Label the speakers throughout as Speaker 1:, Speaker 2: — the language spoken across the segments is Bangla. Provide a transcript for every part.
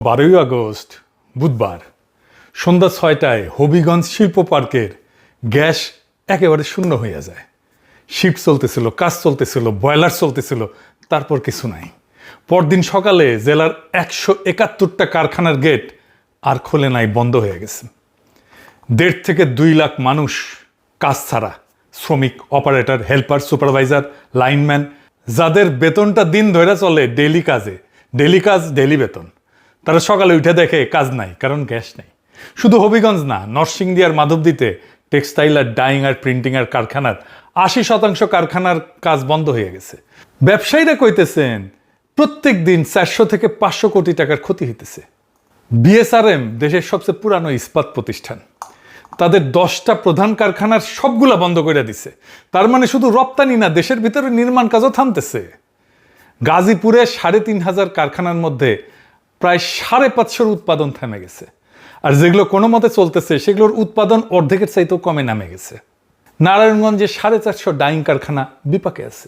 Speaker 1: 12ই আগস্ট বুধবার সন্ধ্যা 6টায় হবিগঞ্জ শিল্প পার্কের গ্যাস একেবারে শূন্য হয়ে যায়। শিফট চলতেছিল, কাজ চলতেছিল, বয়লার চলতেছিল, তারপর কিছু নাই। পরদিন সকালে জেলার 171টা কারখানার গেট আর খোলে নাই, বন্ধ হয়ে গেছে। 1.5 থেকে 2 লাখ মানুষ কাজ ছাড়া, শ্রমিক, অপারেটর, হেল্পার, সুপারভাইজার, লাইনম্যান, যাদের বেতনটা দিন ধরে চলে ডেইলি কাজে, ডেইলি কাজ ডেইলি বেতন, তারা সকালে উঠে দেখে কাজ নাই, কারণ গ্যাস নেই। শুধু হবিগঞ্জ না, নরসিংদী আর মাধবদীতে টেক্সটাইল আর ডাইং আর প্রিন্টিং আর কারখানার 80% কারখানার কাজ বন্ধ হয়ে গেছে। ব্যবসায়ীরা কইতেছেন প্রত্যেক দিন 400 থেকে 500 কোটি টাকার ক্ষতি হইতেছে। বিএসআরএম দেশের সবচেয়ে পুরানো ইস্পাত প্রতিষ্ঠান, তাদের 10টা প্রধান কারখানার সবগুলা বন্ধ করে দিছে। তার মানে শুধু রপ্তানি না, দেশের ভিতরে নির্মাণ কাজও থামতেছে। গাজীপুরে 3,500 কারখানার মধ্যে প্রায় 550 উৎপাদন থেমে গেছে, আর যেগুলো কোনো মতে চলতেছে সেগুলোর উৎপাদন অর্ধেকের চাইতেও কমে নামে গেছে। নারায়ণগঞ্জে 450 ডাইং কারখানা বিপাকে আছে।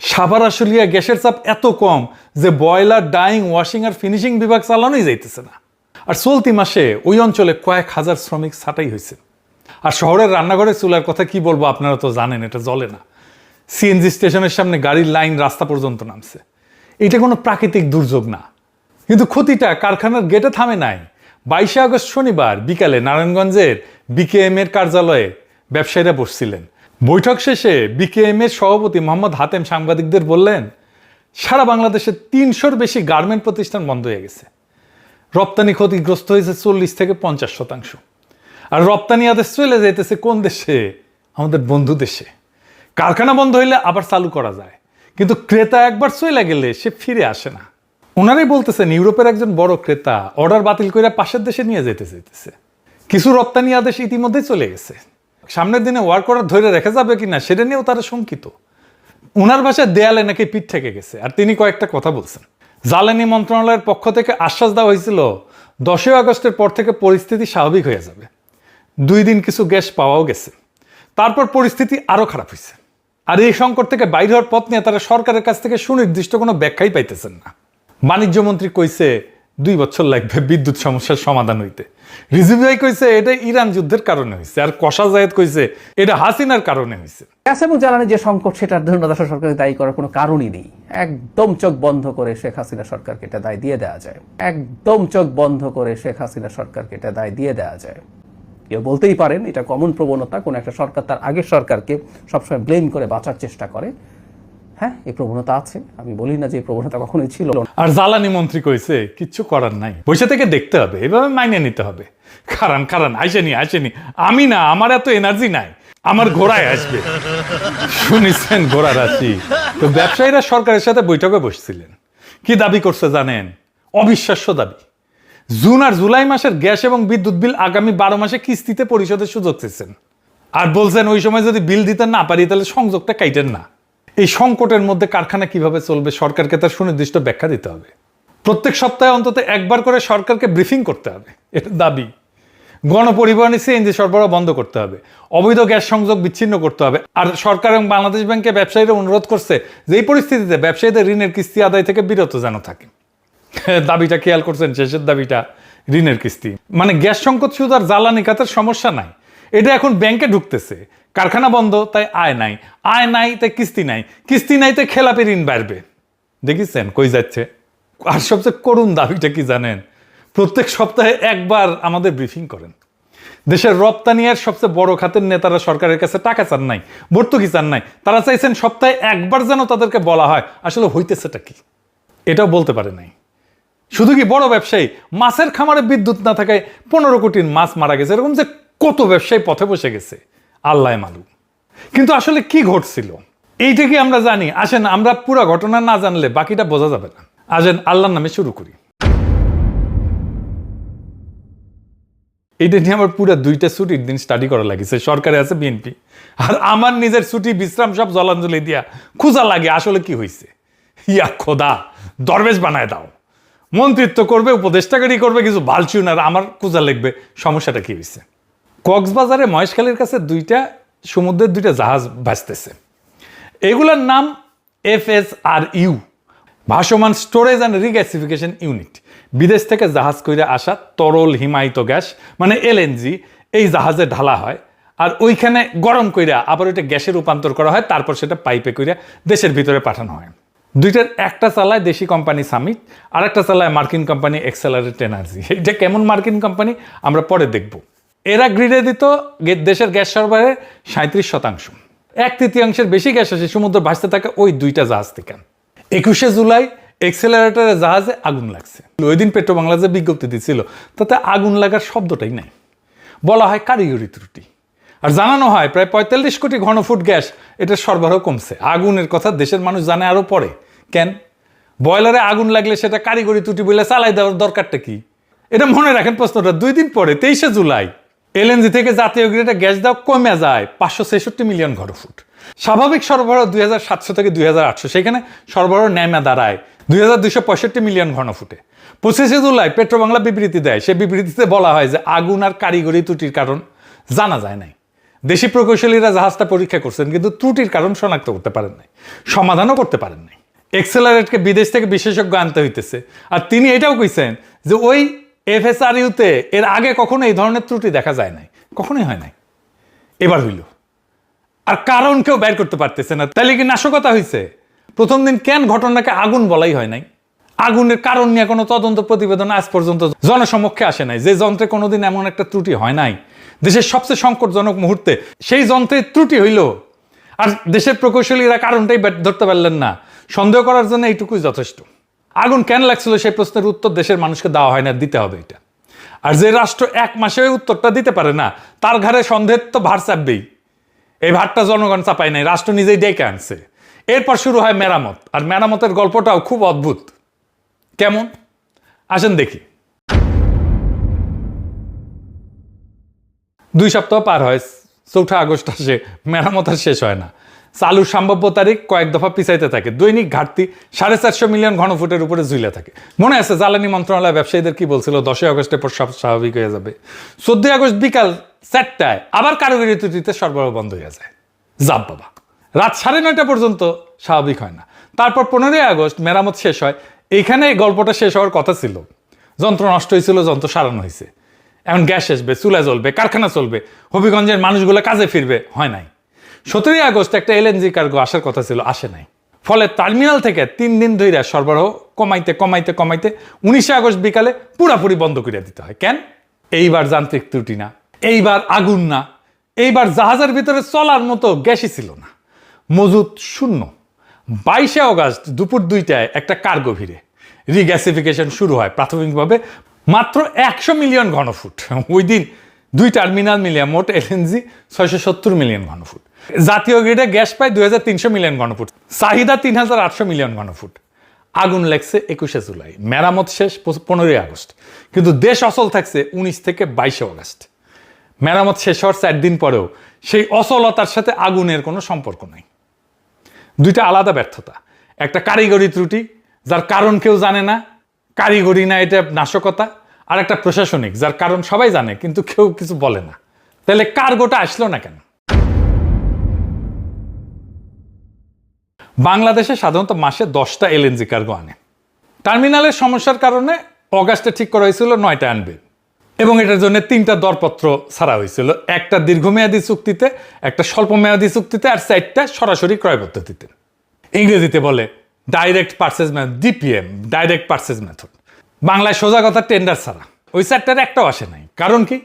Speaker 1: সাভার আশুলিয়া গ্যাসের চাপ এত কম যে বয়লার, ডাইং, ওয়াশিং আর ফিনিশিং বিভাগ চালানোই যাইতেছে না। আর চলতি মাসে ওই অঞ্চলে কয়েক হাজার শ্রমিক ছাঁটাই হয়েছে। আর শহরের রান্নাঘরের চুলার কথা কি বলবো, আপনারা তো জানেন, এটা জ্বলে না। সিএনজি স্টেশনের সামনে গাড়ির লাইন রাস্তা পর্যন্ত নামছে। এটা কোনো প্রাকৃতিক দুর্যোগ না, কিন্তু ক্ষতিটা কারখানার গেটে থামে নাই। 22 আগস্ট শনিবার বিকালে নারায়ণগঞ্জের বিকেএম এর কার্যালয়ে ব্যবসায়ীরা বসছিলেন। বৈঠক শেষে বিকেএম এর সভাপতি মোহাম্মদ হাতেম সাংবাদিকদের বললেন, সারা বাংলাদেশে 300-র বেশি গার্মেন্ট প্রতিষ্ঠান বন্ধ হয়ে গেছে। রপ্তানি ক্ষতিগ্রস্ত হয়েছে 40 থেকে 50%। আর রপ্তানি আদেশ চলে যাইতেছে কোন দেশে? আমাদের বন্ধু দেশে। কারখানা বন্ধ হইলে আবার চালু করা যায়, কিন্তু ক্রেতা একবার চলে গেলে সে ফিরে আসে না। ওনারাই বলতেছেন ইউরোপের একজন বড় ক্রেতা অর্ডার বাতিল করে পাশের দেশে নিয়ে যেতে চাইতেছে। কিছু রপ্তানি আদেশ ইতিমধ্যেই চলে গেছে, সামনের দিনে ওয়ার্ক অর্ডার ধরে রেখে যাবে কিনা সেটা নিয়েও তারা শঙ্কিত। ওনার ভাষায় দেয়ালে নাকি পিঠ থেকে গেছে। আর তিনি কয়েকটা কথা বলছেন। জ্বালানি মন্ত্রণালয়ের পক্ষ থেকে আশ্বাস দেওয়া হয়েছিল 10 আগস্টের পর থেকে পরিস্থিতি স্বাভাবিক হয়ে যাবে। 2 দিন কিছু গ্যাস পাওয়াও গেছে, তারপর পরিস্থিতি আরো খারাপ হয়েছে। আর এই সংকট থেকে বাইরে হওয়ার পথ নিয়ে তারা সরকারের কাছ থেকে সুনির্দিষ্ট কোনো ব্যাখ্যাই পাইতেছেন না। বাণিজ্য মন্ত্রী কইছে 2 বছর লাগবে বিদ্যুৎ সমস্যার সমাধান হইতে। রিজভী ভাই কইছে এটা ইরান যুদ্ধের কারণে হয়েছে, আর কষা জায়েদ কইছে এটা হাসিনার কারণে হয়েছে।
Speaker 2: গ্যাস এবং জ্বালানির যে সংকট, সেটার জন্য সরকারকে দায়ী করার কোনো কারণই নেই। একদম চোখ বন্ধ করে শেখ হাসিনা সরকারকে এটা দায় দিয়ে দেওয়া যায়। একদম চোখ বন্ধ করে শেখ হাসিনা সরকারকে এটা দায় দিয়ে দেওয়া যায়। কেউ বলতেই পারেন এটা কমন প্রবণতা, কোন একটা সরকার তার আগের সরকারকে সবসময় ব্লেম করে বাঁচার চেষ্টা করে। হ্যাঁ, এই প্রবণতা আছে, আমি বলি না যে এই প্রবণতা কখনোই ছিল।
Speaker 1: আর জ্বালানি মন্ত্রী কইছে কিচ্ছু করার নাই, বসে থেকে দেখতে হবে, এভাবে মাইনে নিতে হবে। কারণ আসেনি, আমি না, আমার এত এনার্জি নাই, আমার ঘোড়ায় আসবে। শুনেছেন ঘোড়া রাশি? তো ব্যবসায়ীরা সরকারের সাথে বৈঠকে বসছিলেন। কি দাবি করছে জানেন? অবিশ্বাস্য দাবি। জুন আর জুলাই মাসের গ্যাস এবং বিদ্যুৎ বিল আগামী 12 মাসে কিস্তিতে পরিশোধের সুযোগ চেয়েছেন। আর বলছেন ওই সময় যদি বিল দিতে না পারি তাহলে সংযোগটা কাইটেন না। এই সংকটের মধ্যে কারখানা কিভাবে চলবে সরকারকে তার সুনির্দিষ্ট ব্যাখ্যা দিতে হবে। প্রত্যেক সপ্তাহে অন্তত একবার করে সরকারকে ব্রিফিং করতে হবে, এটা দাবি। গণপরিবহনে সিএনজি সরবরাহ বন্ধ করতে হবে, অবৈধ গ্যাস সংযোগ বিচ্ছিন্ন করতে হবে। আর সরকার এবং বাংলাদেশ ব্যাংকে ব্যবসায়ীরা অনুরোধ করছে যে এই পরিস্থিতিতে ব্যবসায়ীদের ঋণের কিস্তি আদায় থেকে বিরত যেন থাকে। দাবিটা খেয়াল করছেন? শেষের দাবিটা ঋণের কিস্তি। মানে গ্যাস সংকট শুধু আর জ্বালানি খাতের সমস্যা নাই, এটা এখন ব্যাংকে ঢুকতেছে। কারখানা বন্ধ তাই আয় নাই, আয় নাই তাই কিস্তি নাই, কিস্তি নাই তাই খেলাপি ঋণ বাড়বে। দেখেছেন কই যাচ্ছে? আর সবচেয়ে করুণ দাবিটা কি জানেন? প্রত্যেক সপ্তাহে একবার আমাদের ব্রিফিং করেন। দেশের রপ্তানি আর সবচেয়ে বড় খাতের নেতারা সরকারের কাছে টাকা চান নাই, ভর্তুকি চান নাই, তারা চাইছেন সপ্তাহে একবার যেন তাদেরকে বলা হয় আসলে হইতেছেটা কি। এটাও বলতে পারে নাই। শুধু কি বড় ব্যবসায়ী, মাছের খামারে বিদ্যুৎ না থাকায় 15 কোটির মাছ মারা গেছে, এরকম যে কত ব্যবসায়ী পথে বসে গেছে আল্লাহ মালুম। কিন্তু আসলে কি ঘটছিল এইটা কি আমরা জানি? আসেন আমরা পুরো ঘটনা না জানলে বাকিটা বোঝা যাবে না। আসেন আল্লাহর নামে শুরু করি। এইটা নিয়ে আমার পুরো 2টা ছুটির দিন স্টাডি করা লাগিছে। সরকারে আছে বিএনপি, আর আমার নিজের ছুটি বিশ্রাম সব জলাঞ্জলি দিয়া খোঁজা লাগে আসলে কি হয়েছে। ইয়া খোদা, দরবেশ বানায় দাও। মন্ত্রিত্ব করবে, উপদেষ্টাকারী করবে, কিছু ভালচুন, আর আমার খোঁজা লিখবে সমস্যাটা কি হয়েছে। কক্সবাজারে মহেশখালীর কাছে 2টা সমুদ্রের 2টা জাহাজ ভাসতেছে। এগুলোর নাম FSRU, ভাসমান স্টোরেজ অ্যান্ড রিগ্যাসিফিকেশন ইউনিট। বিদেশ থেকে জাহাজ কইরা আসা তরল হিমায়িত গ্যাস মানে এলএনজি এই জাহাজে ঢালা হয়, আর ওইখানে গরম কইরা আবার ওইটা গ্যাসে রূপান্তর করা হয়, তারপর সেটা পাইপে কইরা দেশের ভিতরে পাঠানো হয়। দুইটার একটা চালায় দেশি কোম্পানি সামিট, আর একটা চালায় মার্কিন কোম্পানি এক্সেলারেট এনার্জি। এটা কেমন মার্কিন কোম্পানি আমরা পরে দেখব। এরা গ্রিডে দিত দেশের গ্যাস সরবরাহের 37%। 1/3 বেশি গ্যাস আসে সমুদ্র ভাসতে থাকে ওই দুইটা জাহাজ থেকে। 21 জুলাই এক্সেলারেটরের জাহাজে আগুন লাগছে। ওই দিন পেট্রো বাংলা যে বিজ্ঞপ্তি দিচ্ছিল তাতে আগুন লাগার শব্দটাই নাই, বলা হয় কারিগরি ত্রুটি। আর জানানো হয় প্রায় 45 কোটি ঘনফুট গ্যাস এটার সরবরাহ কমছে। আগুনের কথা দেশের মানুষ জানে আরো পরে। কেন? বয়লারে আগুন লাগলে সেটা কারিগরি ত্রুটি বলে চালাই দেওয়ার দরকারটা কি? এটা মনে রাখেন প্রশ্নটা। 2 দিন পরে 23 জুলাই এলএনজি থেকে জাতীয় গ্রিডে গ্যাস দেওয়া কমে যায় 566 মিলিয়ন ঘনফুট। স্বাভাবিক সরবরাহ 2700 থেকে 2800, সেখানে সরবরাহ নেমে দাঁড়ায় 2265 মিলিয়ন ঘনফুটে। 25 জুলাই পেট্রো বাংলা বিবৃতি দেয়। সে বিবৃতিতে বলা হয় যে আগুন আর কারিগরি ত্রুটির কারণ জানা যায় নাই। দেশি প্রকৌশলীরা জাহাজটা পরীক্ষা করছেন কিন্তু ত্রুটির কারণ শনাক্ত করতে পারেন নাই, সমাধানও করতে পারেন নাই। এক্সেলারেটকে বিদেশ থেকে বিশেষজ্ঞ আনতে হইতেছে। আর তিনি এটাও কইছেন যে ওই এফএসআরইউতে এর আগে কখনো এই ধরনের ত্রুটি দেখা যায় নাই, কখনোই হয় নাই, এবার হইল। আর কারণ কেউ বের করতে পারতেছে না। তাহলে কি নাশকতা হয়েছে? প্রথম দিন কেন ঘটনাকে আগুন বলাই হয় নাই? আগুনের কারণ নিয়ে কোনো তদন্ত প্রতিবেদন আজ পর্যন্ত জনসমক্ষে আসে নাই। যে যন্ত্রে কোনোদিন এমন একটা ত্রুটি হয় নাই, দেশের সবচেয়ে সংকটজনক মুহূর্তে সেই যন্ত্রের ত্রুটি হইল, আর দেশের প্রকৌশলীরা কারণটাই ধরতে পারলেন না। সন্দেহ করার জন্য এইটুকুই যথেষ্ট। আগুন কেন লাগছিল সেই প্রশ্নের উত্তর দেশের মানুষকে দেওয়া হয় না, দিতে হবে এটা। আর যে রাষ্ট্র 1 মাসে ওই উত্তরটা দিতে পারে না তার ঘাড়ে সন্দেহের তো ভার চাপবেই। এই ভারটা জনগণ চাপায় নাই, রাষ্ট্র নিজেই ডেকে আনছে। এরপর শুরু হয় মেরামত। আর মেরামতের গল্পটাও খুব অদ্ভুত। কেমন? আসেন দেখি। 2 সপ্তাহ পার হয়, 4 আগস্ট আসে, মেরামত আর শেষ হয় না। চালুর সম্ভাব্য তারিখ কয়েক দফা পিছাইতে থাকে। দৈনিক ঘাটতি 450 মিলিয়ন ঘনফুটের উপরে ঝুলে থাকে। মনে আছে জ্বালানি মন্ত্রণালয় ব্যবসায়ীদের কি বলছিল? 10 আগস্টের পর সব স্বাভাবিক হয়ে যাবে। 14 আগস্ট বিকাল 4টায় আবার কারিগরি ত্রুটিতে সরবরাহ বন্ধ হয়ে যায়। যাব বাবা, রাত 9:30 পর্যন্ত স্বাভাবিক হয় না। তারপর 15 আগস্ট মেরামত শেষ হয়। এইখানে গল্পটা শেষ হওয়ার কথা ছিল। যন্ত্র নষ্ট হয়েছিল, যন্ত্র সারানো হয়েছে, এখন গ্যাস আসবে, চুলা জ্বলবে, কারখানা চলবে, হবিগঞ্জের মানুষগুলো কাজে ফিরবে, হয় নাই। 17 আগস্ট একটা এলএনজি কার্গো আসার কথা ছিল, আসে নাই। ফলে টার্মিনাল থেকে 3 দিন ধরে সরবরাহ কমাইতে 19 আগস্ট বিকালে পুরাপুরি বন্ধ করে দিতে হয়। কেন? এইবার যান্ত্রিক ত্রুটি না, এইবার আগুন না, এইবার জাহাজের ভিতরে চলার মতো গ্যাসই ছিল না, মজুদ শূন্য। 22 আগস্ট দুপুর 2টায় একটা কার্গো ভিড়ে রিগ্যাসিফিকেশন শুরু হয় প্রাথমিকভাবে মাত্র 100 মিলিয়ন ঘনফুট। ওই দিন 2 টার্মিনাল মিলিয়ে মোট এলএনজি 670 মিলিয়ন ঘনফুট। জাতীয় গ্রিডে গ্যাস পায় 2300 মিলিয়ন ঘনফুট, চাহিদা 3800 মিলিয়ন ঘনফুট। আগুন লাগছে 21 জুলাই, মেরামত শেষ 15 আগস্ট, কিন্তু দেশ অচল থাকছে 19 থেকে 22 আগস্ট। মেরামত শেষ হওয়ার 4 দিন পরেও সেই অচলতার সাথে আগুনের কোনো সম্পর্ক নাই। দুইটা আলাদা ব্যর্থতা। একটা কারিগরি ত্রুটি যার কারণ কেউ জানে না, কারিগরি না, এটা নাশকতা। আর একটা প্রশাসনিক যার কারণ সবাই জানে কিন্তু কেউ কিছু বলে না। তাহলে কার্গোটা আসলো না কেন? বাংলাদেশে সাধারণত মাসে 10টা এলএনজি কার্গো আনে। টার্মিনালের সমস্যার কারণে অগাস্টে ঠিক করা হয়েছিল 9টা আনবে, এবং এটার জন্য 3টা দরপত্র ছাড়া হয়েছিল। একটা দীর্ঘমেয়াদী চুক্তিতে, একটা স্বল্পমেয়াদী চুক্তিতে, আর 4টা সরাসরি ক্রয় পদ্ধতিতে। ইংরেজিতে বলে direct purchase method, DPM, direct purchase method. বাংলায় সোজা কথা টেন্ডার ছাড়া। ওই 4টার একটাও আসে নাই। কারণ কি?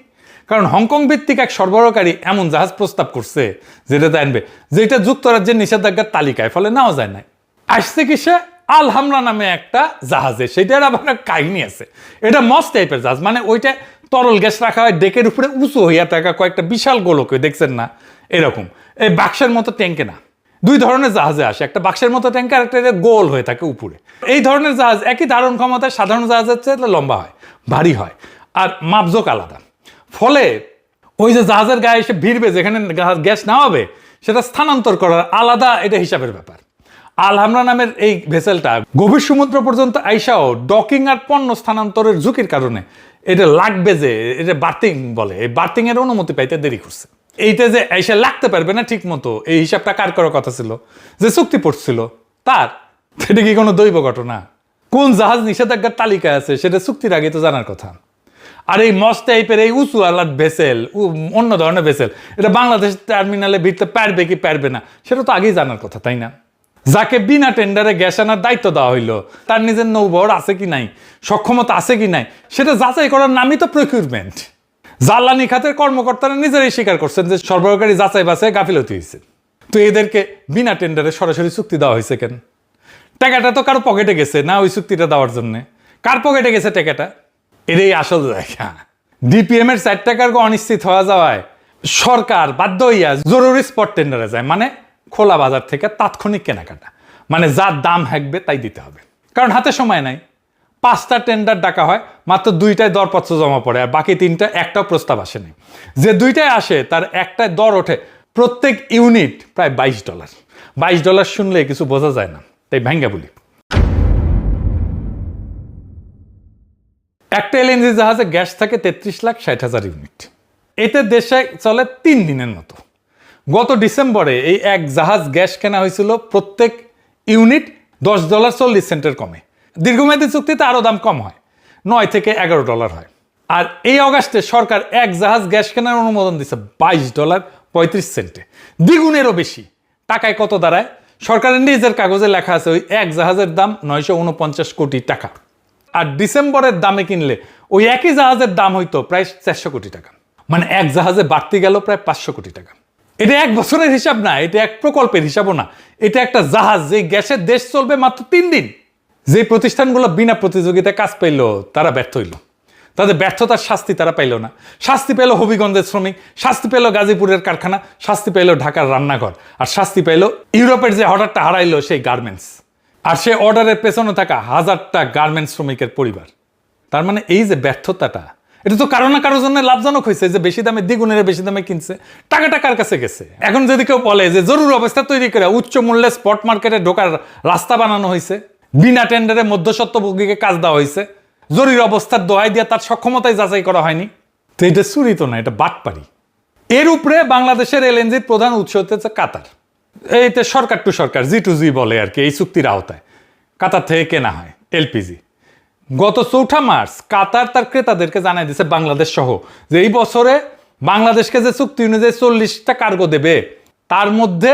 Speaker 1: কারণ হংকং ভিত্তিক এক সরবরাহকারী এমন জাহাজ প্রস্তাব করছে যেটাতে আনবে, যেটা যুক্তরাজ্যের নিষেধাজ্ঞার তালিকায়, ফলে নেওয়া যায় না। আসছে কিসে? আল হামরা নামে একটা জাহাজে। সেটার আবার কাহিনী আছে। এটা মস্ত টাইপের জাহাজ, মানে ওইটা তরল গ্যাস রাখা হয় ডেকের উপরে উঁচু হইয়া থাকা কয়েকটা বিশাল গোলকে, দেখছেন না? এরকম এই বাক্সের মতো ট্যাঙ্কে না। 2 ধরনের জাহাজে আসে, একটা বাক্সের মতো ট্যাঙ্কে, আর একটা গোল হয়ে থাকে উপরে। এই ধরনের জাহাজ একই ধারণ ক্ষমতায় সাধারণ জাহাজের চেয়ে লম্বা হয়, ভারী হয়, আর মাপজোক আলাদা। ফলে ওই যে জাহাজের গায়ে এসে ভিড়বে যেখানে গ্যাস নামাবে, সেটা স্থানান্তর করার আলাদা এটা হিসাবের ব্যাপার। আল হামরা নামের এই ভেসেলটা গভীর সমুদ্র পর্যন্ত আইসাও ডকিং আর পণ্য স্থানান্তরের ঝুঁকির কারণে এটা লাগবে, যে এটা বার্থিং বলে, এই বার্থিং এর অনুমতি পাইতে দেরি করছে। এইটা যে আইসা লাগতে পারবে না ঠিক মতো, এই হিসাবটা কার করার কথা ছিল? যে চুক্তি পড়ছিল তার। এটা কি কোনো দৈব ঘটনা? কোন জাহাজ নিষেধাজ্ঞার তালিকায় আছে সেটা চুক্তির আগে তো জানার কথা। আর এই মস টাইপের এই উঁচু আলাদ ভেসেল, অন্য ধরনের ভেসেল, এটা বাংলাদেশ টার্মিনালে ভিড়তে পারবে কি পারবে না সেটা তো আগেই জানার কথা, তাই না? যাকে বিনা টেন্ডারে গ্যাস আনার দায়িত্ব দেওয়া হইলো তার নিজের নৌবহর আছে কি নাই, সক্ষমতা আছে কি নাই, সেটা যাচাই করার নামই তো প্রকিউরমেন্ট। জ্বালানি খাতের কর্মকর্তারা নিজেরাই স্বীকার করছেন যে সরবরাহকারী যাচাই বাছাই গাফিলতি হয়েছে। তো এদেরকে বিনা টেন্ডারে সরাসরি চুক্তি দেওয়া হয়েছে কেন? টাকাটা তো কারো পকেটে গেছে না ওই চুক্তিটা দেওয়ার জন্য? কার পকেটে গেছে টাকাটা? এটাই আসল জায়গা। ডিপিএম এর 4 টাকার অনিশ্চিত হওয়া যাওয়ায় সরকার বাধ্য হইয়া জরুরি স্পট টেন্ডারে যায়, মানে খোলা বাজার থেকে তাৎক্ষণিক কেনাকাটা, মানে যার দাম হাঁকবে তাই দিতে হবে, কারণ হাতে সময় নাই। 5টা টেন্ডার ডাকা হয়, মাত্র 2টায় দরপত্র জমা পড়ে, আর বাকি 3টা একটাও প্রস্তাব আসেনি। যে 2টায় আসে তার একটায় দর ওঠে প্রত্যেক ইউনিট প্রায় $22। $22 শুনলে কিছু বোঝা যায় না, তাই ভাঙ্গা বলি। একটা এলএনজি জাহাজে গ্যাস থাকে 33,60,000 ইউনিট। এতে দেশে চলে 3 দিনের মতো। গত ডিসেম্বরে এই এক জাহাজ গ্যাস কেনা হয়েছিল প্রত্যেক ইউনিট $10.40 কমে। দীর্ঘমেয়াদী চুক্তিতে আরও দাম কম হয়, $9 থেকে $11 হয়। আর এই অগাস্টে সরকার এক জাহাজ গ্যাস কেনার অনুমোদন দিচ্ছে $22.35, দ্বিগুণেরও বেশি। টাকায় কত দাঁড়ায়? সরকারের নিজের কাগজে লেখা আছে ওই এক জাহাজের দাম 949 কোটি টাকা। আর ডিসেম্বরের দামে কিনলে ওই একই জাহাজের দাম হইতো প্রায় 400 কোটি টাকা, মানে এক জাহাজে বাড়তি গেল প্রায় 500 কোটি টাকা। এটা এক বছরের হিসাব না, এটা এক প্রকল্পের হিসাবও না, এটা একটা জাহাজ যে গ্যাসের দেশ চলবে মাত্র 3 দিন। যে প্রতিষ্ঠানগুলো বিনা প্রতিযোগিতায় কাজ পাইল তারা ব্যর্থ হইল, তাদের ব্যর্থতার শাস্তি তারা পাইল না। শাস্তি পেল হবিগঞ্জের শ্রমিক, শাস্তি পেল গাজীপুরের কারখানা, শাস্তি পেল ঢাকার রান্নাঘর, আর শাস্তি পেল ইউরোপের যে অর্ডারটা হারাইলো সেই গার্মেন্টস, আর সে অর্ডারের পেছনে থাকা হাজারটা গার্মেন্টস শ্রমিকের পরিবার। তার মানে এই যে ব্যর্থতাটা, এটা তো কারো না কারোর জন্য লাভজনক হয়েছে, যে বেশি দামে দ্বিগুণের বেশি দামে কিনছে, টাকাটা কার কাছে গেছে? এখন যদি কেউ বলে যে জরুরি অবস্থা তৈরি করে উচ্চ মূল্যে স্পট মার্কেটে ঢোকার রাস্তা বানানো হয়েছে, বিনা টেন্ডারে মধ্যস্বত্বভোগীকে কাজ দেওয়া হয়েছে, জরুরি অবস্থার দোহাই দিয়ে তার সক্ষমতায় যাচাই করা হয়নি, তো এটা চুরি তো না, এটা বাটপারি। এর উপরে বাংলাদেশের এলএনজির প্রধান উৎস হচ্ছে কাতার। এইতে সরকার টু সরকার, G2G বলে আর কি, এই চুক্তির আওতায় কাতার থেকে কেনা হয় এলপিজি। গত 4 মার্চ কাতার তার ক্রেতাদেরকে জানাই দিয়েছে বাংলাদেশ সহ যে এই বছরে বাংলাদেশকে যে চুক্তি অনুযায়ী 40টা কার্গো দেবে তার মধ্যে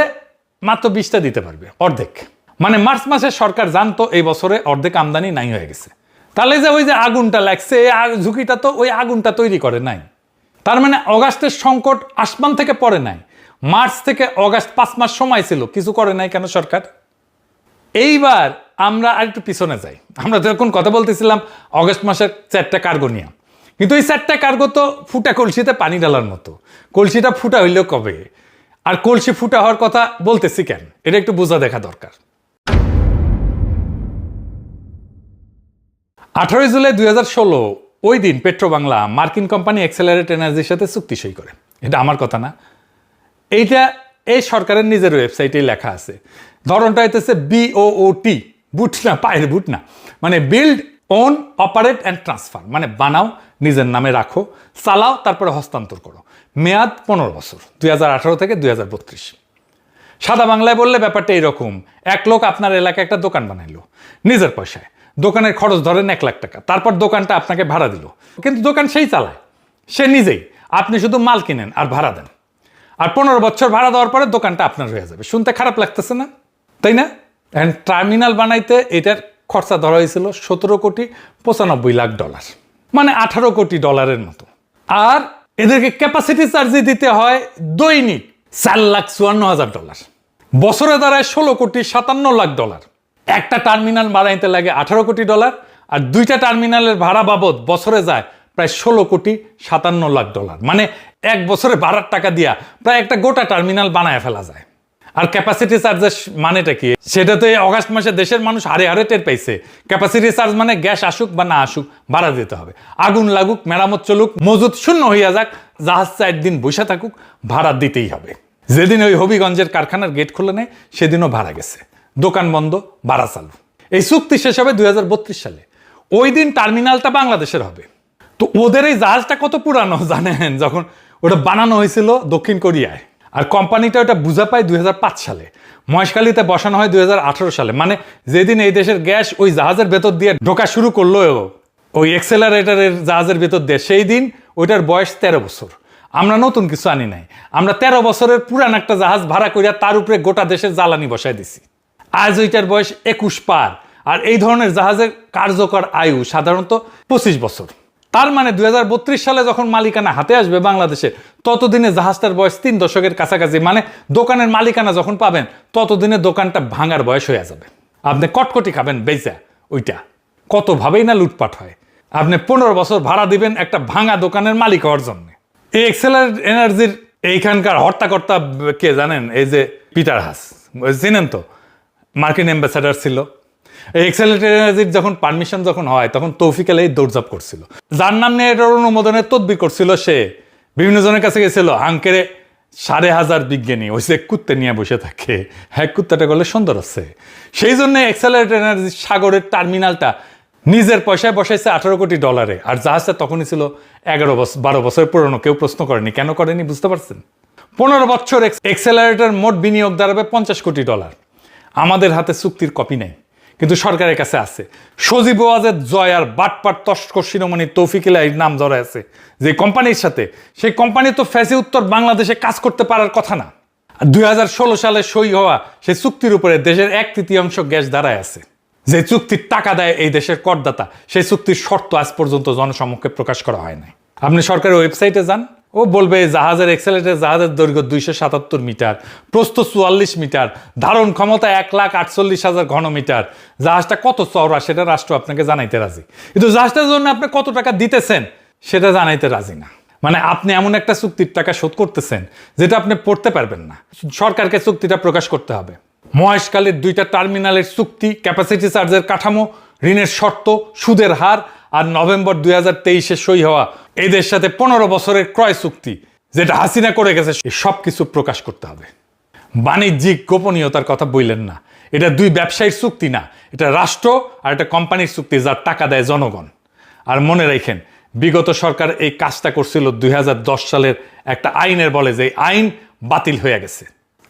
Speaker 1: মাত্র 20টা দিতে পারবে, অর্ধেক। মানে মার্চ মাসে সরকার জানতো এই বছরে অর্ধেক আমদানি নাই হয়ে গেছে। তাহলে যে ওই যে আগুনটা লাগছে, এই ঝুঁকিটা তো ওই আগুনটা তৈরি করে নাই। তার মানে অগাস্টের সংকট আসমান থেকে পড়ে নাই, মার্চ থেকে অগাস্ট 5 মাস সময় ছিল, কিছু করে নাই কেন সরকার? এইবার আমরা আর একটু পিছনে যাই। আমরা যখন কথা বলতেছিলাম অগস্ট মাসের 4টা কার্গো নিয়ে, কিন্তু এই 4টা কার্গো তো ফুটা কলসিতে পানি ঢালার মতো। কলসিটা ফুটা হইলেও কবে, আর কলসি ফুটা হওয়ার কথা বলতেছি কেন, এটা একটু বোঝা দেখা দরকার। 18 জুলাই 2016 ওই দিন পেট্রোবাংলা মার্কিন কোম্পানি এক্সেলারেট এনার্জির সাথে চুক্তি সই করে। এটা আমার কথা না, এইটা এই সরকারের নিজের ওয়েবসাইটেই লেখা আছে। ধরনটা হইতেছে BOOT, বুট না, পায়ের বুট না, মানে build, own, operate and transfer, মানে বানাও, নিজের নামে রাখো, চালাও, তারপরে হস্তান্তর করো। মেয়াদ 15 বছর, 2018 থেকে 2032। সাদা বাংলায় বললে ব্যাপারটা এরকম: এক লোক আপনার এলাকায় একটা দোকান বানাইলো নিজের পয়সায়, দোকানের খরচ ধরেন 1 লাখ টাকা, তারপর দোকানটা আপনাকে ভাড়া দিল, কিন্তু দোকান সেই চালায়, সে নিজেই, আপনি শুধু মাল কিনেন আর ভাড়া দেন। আর 15 বছর ভাড়া দেওয়ার পরে দোকানটা আপনার হয়ে যাবে। শুনতে খারাপ লাগতেছে না, তাই না? এখন টার্মিনাল বানাইতে এটার খরচা ধরা হয়েছিল $17.95 লাখ, মানে $18 কোটি মতো। আর এদেরকে ক্যাপাসিটি চার্জ দিতে হয় দৈনিক $4,54,000, বছরে দাঁড়ায় $16.57 কোটি। একটা টার্মিনাল বানাইতে লাগে $18 কোটি, আর 2টা টার্মিনালের ভাড়া বাবদ বছরে যায় প্রায় $16.57 কোটি। মানে এক বছরে ভাড়ার টাকা দিয়া প্রায় একটা গোটা টার্মিনাল বানায় ফেলা যায়। আর ক্যাপাসিটি চার্জের মানেটা কি? সেটা তো এই অগাস্ট মাসে দেশের মানুষ হারে হারে টের পাইছে। ক্যাপাসিটি চার্জ মানে গ্যাস আসুক বা না আসুক ভাড়া দিতে হবে, আগুন লাগুক, মেরামত চলুক, মজুদ শূন্য হইয়া যাক, জাহাজ 4 দিন বসে থাকুক, ভাড়া দিতেই হবে। যেদিন ওই হবিগঞ্জের কারখানার গেট খুলে নেয় সেদিনও ভাড়া গেছে, দোকান বন্ধ, ভাড়া চালু। এই চুক্তি শেষ হবে 2032 সালে। ওই দিন টার্মিনালটা বাংলাদেশের হবে। তো ওদের এই জাহাজটা কত পুরানো জানেন? যখন ওটা বানানো হয়েছিল দক্ষিণ কোরিয়ায়, আর কোম্পানিটা ওটা বুঝা পায় 2005 সালে, মহেশখালীতে বসানো হয় 2018 সালে। মানে যেদিন এই দেশের গ্যাস ওই জাহাজের ভেতর দিয়ে ঢোকা শুরু করলো, ওই এক্সেলারেটরের জাহাজের ভেতর দিয়ে, সেই দিন ওইটার বয়স 13 বছর। আমরা নতুন কিছু আনি নাই, আমরা 13 বছরের পুরান একটা জাহাজ ভাড়া করিয়া তার উপরে গোটা দেশের জ্বালানি বসায় দিছি। আজ ওইটার বয়স 21 পার। আর এই ধরনের জাহাজের কার্যকর আয়ু সাধারণত 25 বছর। তার মানে 2032 সালে যখন মালিকানা হাতে আসবে বাংলাদেশে, ততদিনে জাহাজটার বয়স 3 দশকের কাছাকাছি। মানে দোকানের মালিকানা যখন পাবেন, ততদিনে দোকানটা ভাঙার বয়স হয়ে যাবে। আপনি কটকটি খাবেন বেচা ওইটা। কতভাবেই না লুটপাট হয়। আপনি 15 বছর ভাড়া দিবেন একটা ভাঙা দোকানের মালিক হওয়ার জন্য। এই এক্সেলারেট এনার্জির এইখানকার হর্তাকর্তা কে জানেন? এই যে পিটার হাস, চিনেন তো, মার্কিন অ্যাম্বাসেডার ছিল। এই এক্সেলারেট এনার্জির যখন পারমিশন যখন হয়, তখন তৌফিক আলী দৌড়ঝাঁপ করছিল। যার নাম নিয়ে এটার অনুমোদনের তদবির করছিল, সে বিভিন্ন জনের কাছে গেছিল। আঙ্কেরে 5,500 বিজ্ঞানী ওই যে কুত্তে নিয়ে বসে থাকে, হ্যাঁ কুত্তাটা করলে সুন্দর আছে। সেই জন্য এক্সেলারেট এনার্জি সাগরের টার্মিনালটা নিজের পয়সায় বসাইছে $18 কোটি। আর জাহাজটা তখনই ছিল 12 বছর পুরনো। কেউ প্রশ্ন করেনি, কেন করেনি বুঝতে পারছেন? 15 বছর এক্সেলারেটর মোট বিনিয়োগ দাঁড়াবে $50 কোটি। আমাদের হাতে চুক্তির কপি নেই, কিন্তু সরকারের কাছে আছে। সজীব ওয়াজেদ জয় আর বাটপাট তস্কর শিরোমণি তৌফিক আলীর নাম ধরা আছে যে কোম্পানির সাথে। সেই কোম্পানি তো ফ্যাসি উত্তর বাংলাদেশে কাজ করতে পারার কথা না। 2016 সালে সই হওয়া সেই চুক্তির উপরে দেশের 1/3 গ্যাস দাঁড়ায় আছে। যে চুক্তির টাকা দেয় এই দেশের করদাতা, সেই চুক্তির শর্ত আজ পর্যন্ত জনসমক্ষে প্রকাশ করা হয় নাই। আপনি সরকারের ওয়েবসাইটে যান, ও বলবে জাহাজের এক্সেলেটর জাহাজের দৈর্ঘ্য 277 মিটার, প্রস্থ 44 মিটার, ধারণ ক্ষমতা 1,48,000 ঘনমিটার। জাহাজটা কত চওড়া সেটা রাষ্ট্র আপনাকে জানাইতে রাজি, কিন্তু জাহাজটার জন্য আপনি কত টাকা দিতেছেন সেটা জানাইতে রাজি না। মানে আপনি এমন একটা চুক্তির টাকা শোধ করতেছেন যেটা আপনি পড়তে পারবেন না। সরকারকে চুক্তিটা প্রকাশ করতে হবে। মহেশখালীর 2টা টার্মিনালের চুক্তি, ক্যাপাসিটি চার্জের কাঠামো, ঋণের শর্ত, সুদের হার, আর নভেম্বর 2023-এ সই হওয়া এদের সাথে 15 বছরের ক্রয় চুক্তি যেটা হাসিনা করে গেছে, সব কিছু প্রকাশ করতে হবে। বাণিজ্যিক গোপনীয়তার কথা বললেন না। এটা 2 ব্যবসায়ীর চুক্তি না, এটা রাষ্ট্র আর একটা কোম্পানির চুক্তি যার টাকা দেয় জনগণ। আর মনে রাখেন, বিগত সরকার এই কাজটা করছিল 2010 সালের একটা আইনের বলে, যে আইন বাতিল হয়ে গেছে।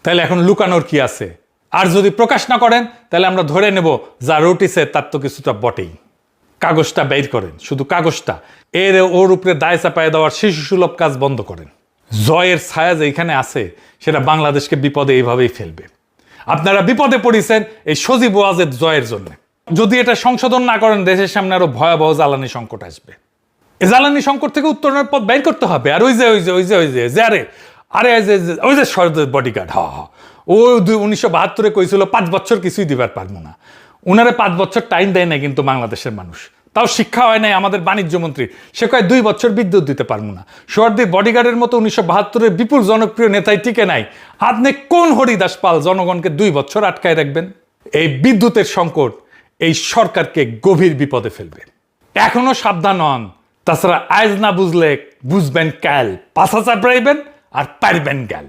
Speaker 1: তাহলে এখন লুকানোর কি আছে? আর যদি প্রকাশ না করেন তাহলে আমরা ধরে নেব যা রটিছে তার তো কিছুটা বটেই। কাগজটা বের করেন, শুধু কাগজটা। ওর উপরে দায় চাপায় দেওয়ার শিশু সুলভ কাজ বন্ধ করেন। জয়ের ছায়া যেখানে আছে সেটা বাংলাদেশকে বিপদে এইভাবেই ফেলবে। আপনারা বিপদে পড়েছেন এই সজীব ওয়াজেদ জয়ের জন্য। যদি এটা সংশোধন না করেন, দেশের সামনে আরো ভয়াবহ জ্বালানি সংকট আসবে। এই জ্বালানি সংকট থেকে উত্তরণের পথ বের করতে হবে। আর ওই যে সরকারের বডিগার্ড, ও 1972-এ কইছিল 5 বছর কিছুই দিবার পারবো না। উনারে 5 বছর টাইম দেয় না কিন্তু বাংলাদেশের মানুষ। তাও শিক্ষা হয় নাই আমাদের বাণিজ্য মন্ত্রী, সে কয় 2 বছর বিদ্যুৎ দিতে পারবো না। সোহরাওয়ার্দীর বডিগার্ডের মতো 1972-এর বিপুল জনপ্রিয় নেতাই টিকে নাই। আপনি কোন হরিদাস পাল জনগণকে 2 বছর আটকায় রাখবেন? এই বিদ্যুতের সংকট এই সরকারকে গভীর বিপদে ফেলবে। এখনো সাবধান হন, তাছাড়া আজ না বুঝলে বুঝবেন কাল, পাছা চাপড়াইবেন আর পারবেন গাল।